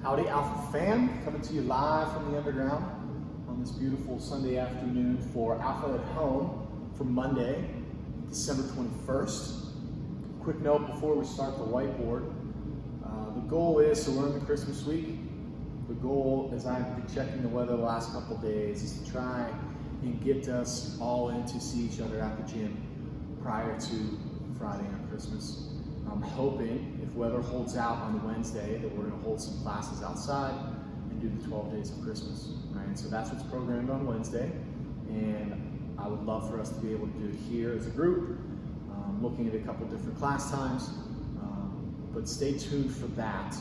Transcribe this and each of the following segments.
Howdy Alpha fam, coming to you live from the underground on this beautiful Sunday afternoon for Alpha at Home for Monday, December 21st. Quick note before we start the whiteboard. The goal is, so we're in the Christmas week, the goal, as I've been checking the weather the last couple of days, is to try and get us all in to see each other at the gym prior to Friday on Christmas. I'm hoping, if weather holds out on Wednesday, that we're going to hold some classes outside and do the 12 days of Christmas. Right? So that's what's programmed on Wednesday, and I would love for us to be able to do it here as a group, looking at a couple different class times, but stay tuned for that.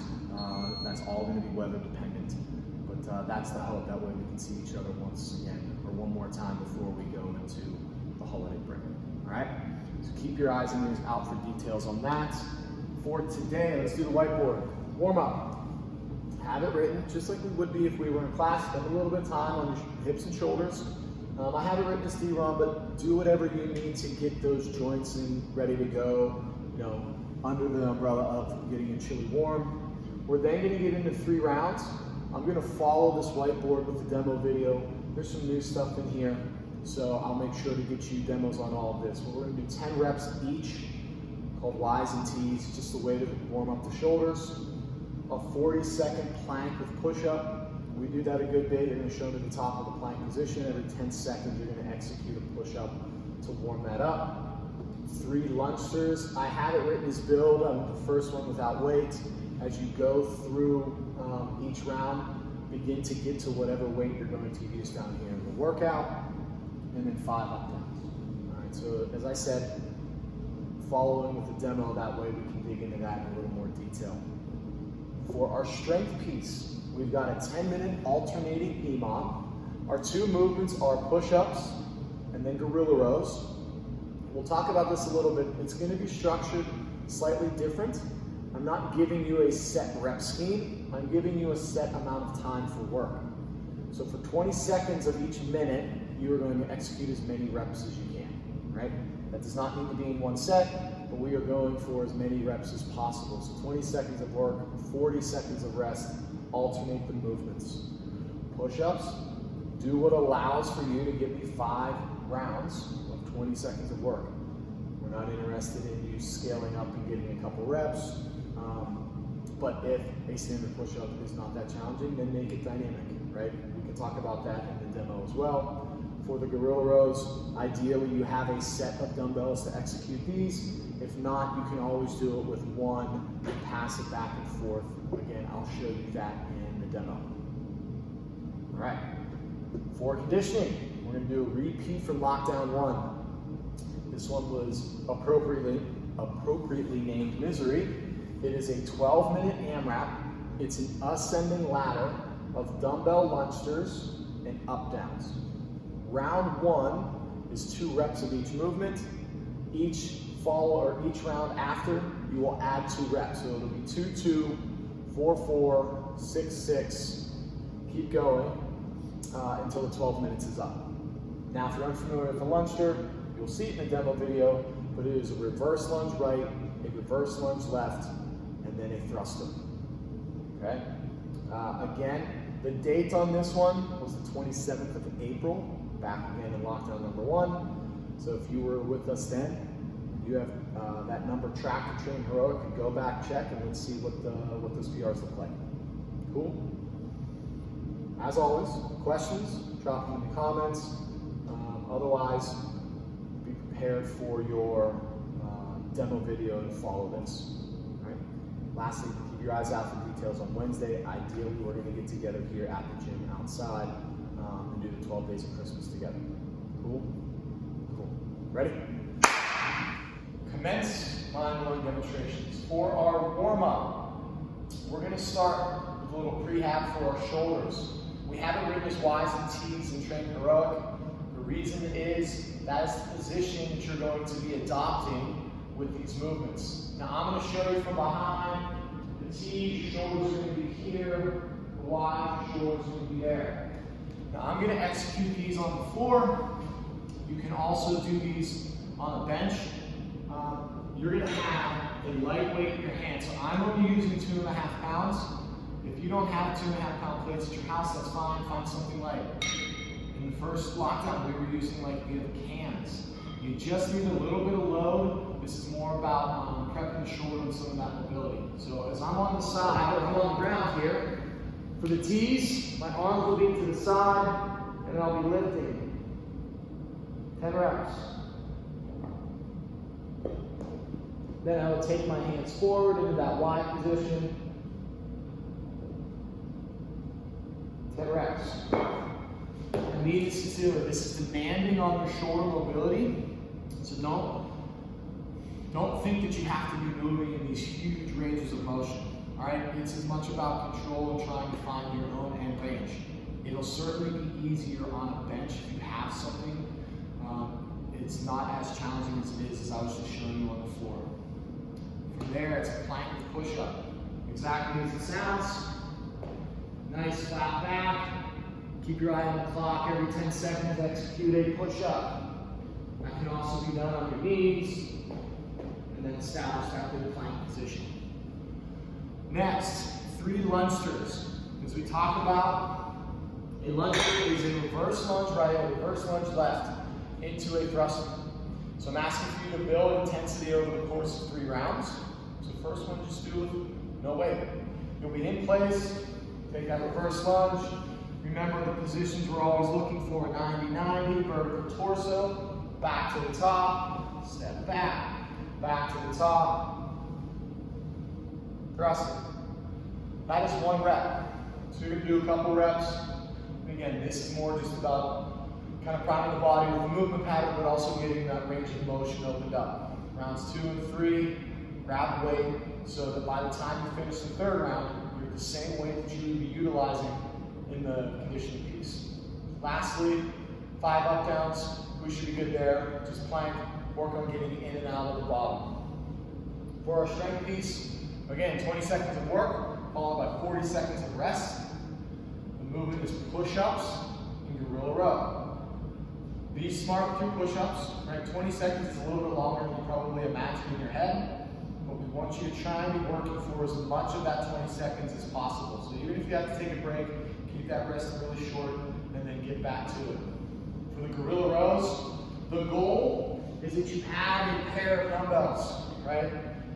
That's all going to be weather dependent, but that's the hope. That way we can see each other once again, or one more time before we go into the holiday break. All right? So keep your eyes and ears out for details on that. For today, let's do the whiteboard. Warm up. Have it written, just like we would be if we were in class. Spend a little bit of time on your hips and shoulders. I have it written as D-ROM, but do whatever you need to get those joints in, ready to go, under the umbrella of getting you chilly warm. We're then going to get into 3 rounds. I'm going to follow this whiteboard with the demo video. There's some new stuff in here, so I'll make sure to get you demos on all of this. But we're going to do 10 reps each, called Y's and T's, just a way to warm up the shoulders. A 40-second plank with push-up. We do that a good bit. You're going to show them at the top of the plank position. Every 10 seconds, you're going to execute a push-up to warm that up. 3 lunchters. I have it written as build. The first one without weight. As you go through each round, begin to get to whatever weight you're going to use down here in the workout. And then 5 up downs. All right, so as I said, following with the demo, that way we can dig into that in a little more detail. For our strength piece, we've got a 10-minute alternating EMOM. Our 2 movements are push-ups and then gorilla rows. We'll talk about this a little bit. It's going to be structured slightly different. I'm not giving you a set rep scheme. I'm giving you a set amount of time for work. So for 20 seconds of each minute, you are going to execute as many reps as you can, right? That does not need to be in one set, but we are going for as many reps as possible. So 20 seconds of work, 40 seconds of rest, alternate the movements. Push-ups, do what allows for you to get me 5 rounds of 20 seconds of work. We're not interested in you scaling up and getting a couple reps, but if a standard push-up is not that challenging, then make it dynamic, right? We can talk about that in the demo as well. For the gorilla rows, ideally you have a set of dumbbells to execute these. If not, you can always do it with one and pass it back and forth. Again, I'll show you that in the demo. All right, for conditioning, we're going to do a repeat from lockdown 1. This one was appropriately named Misery. It is a 12-minute AMRAP. It's an ascending ladder of dumbbell lunchters and up downs. Round 1 is 2 reps of each movement. Each round after, you will add 2 reps. So it'll be 2-2, 4-4, 6-6. Keep going until the 12 minutes is up. Now, if you're unfamiliar with the lunster, you'll see it in the demo video, but it is a reverse lunge right, a reverse lunge left, and then a thruster. Okay? Again, the date on this one was the 27th of April, back again in lockdown number 1. So if you were with us then, you have that number tracked to Train Heroic, and go back, check, and let's see what those PRs look like. Cool? As always, questions, drop them in the comments. Otherwise, be prepared for your demo video to follow this. All right? Lastly, keep your eyes out for details on Wednesday. Ideally, we're going to get together here at the gym outside and do the 12 days of Christmas together. Cool? Cool. Ready? Commence mind-blowing demonstrations. For our warm-up, we're going to start with a little prehab for our shoulders. We have it written as Y's and T's in Train Heroic. The reason is that is the position that you're going to be adopting with these movements. Now I'm going to show you from behind. The T, shoulders are going to be here. The Y, shoulders are going to be there. Now I'm going to execute these on the floor. You can also do these on a bench. You're going to have a light weight in your hand. So I'm only using 2.5 pounds. If you don't have 2.5 pound plates at your house, that's fine. Find something light. In the first lockdown, we were using the cans. You just need a little bit of load. This is more about prepping the shoulder and some of that mobility. So as I'm on the side, or I'm on the ground here, for the T's, my arms will be to the side, and I'll be lifting. 10 reps. Then I will take my hands forward into that wide position. 10 reps. And needless to say, this is demanding on your shoulder mobility. So don't think that you have to be moving in these huge ranges of motion. All right, it's as much about control and trying to find your own end range. It'll certainly be easier on a bench if you have something. It's not as challenging as it is as I was just showing you on the floor. From there, it's a plank with push-up. Exactly as it sounds. Nice flat back. Keep your eye on the clock. Every 10 seconds, execute a push-up. That can also be done on your knees. And then establish that good plank position. Next, 3 lungsters. As we talk about, a lungster is a reverse lunge right, a reverse lunge left into a thruster. So I'm asking for you to build intensity over the course of 3 rounds. So first one, just do it, no weight. You'll be in place, take that reverse lunge. Remember the positions we're always looking for, 90-90, vertical torso, back to the top, step back to the top, thrusting. That is 1 rep. So you're gonna do a couple reps. And again, this is more just about kind of priming the body with a movement pattern, but also getting that range of motion opened up. Rounds 2 and 3, grab the weight so that by the time you finish the 3rd round, you're at the same weight that you would be utilizing in the conditioning piece. Lastly, 5 up downs. We should be good there. Just plank, work on getting in and out of the bottom. For our strength piece, again, 20 seconds of work, followed by 40 seconds of rest. The movement is push-ups and gorilla row. Be smart with your push-ups, right? 20 seconds is a little bit longer than you probably imagine in your head, but we want you to try and be working for as much of that 20 seconds as possible. So even if you have to take a break, keep that rest really short and then get back to it. For the gorilla rows, the goal is that you add a pair of dumbbells, right?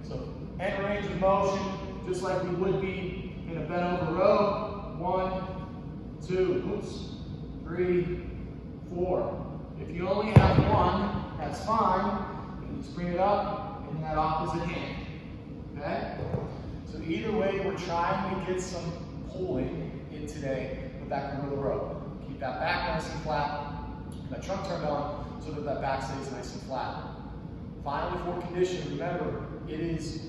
So end range of motion, just like we would be in a bent over row. 1, 2, 3, 4. If you only have 1, that's fine. You just bring it up in that opposite hand. Okay? So either way, we're trying to get some pulling in today with that gorilla row. Keep that back nice and flat, that trunk turned on so that that back stays nice and flat. Finally, for conditioning, remember, it is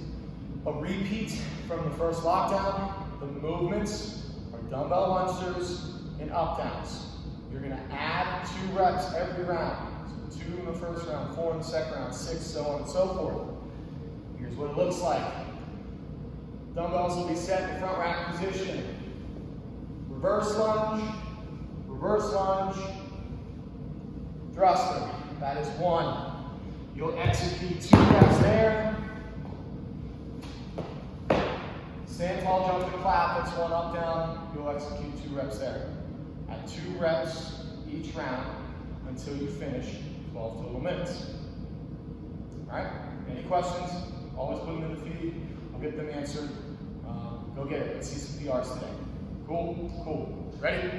a repeat from the first lockdown. The movements are dumbbell lungers and up downs. You're going to add 2 reps every round. So 2 in the first round, 4 in the second round, 6, so on and so forth. Here's what it looks like. Dumbbells will be set in front rack position. Reverse lunge, thruster. That is 1. You'll execute 2 reps there. Stand tall, jump to clap, that's 1 up, down. You'll execute 2 reps there. At 2 reps each round until you finish 12 total minutes. All right, any questions? Always put them in the feed. I'll get them answered. Go get it. Let's see some PRs today. Cool? Cool. Ready?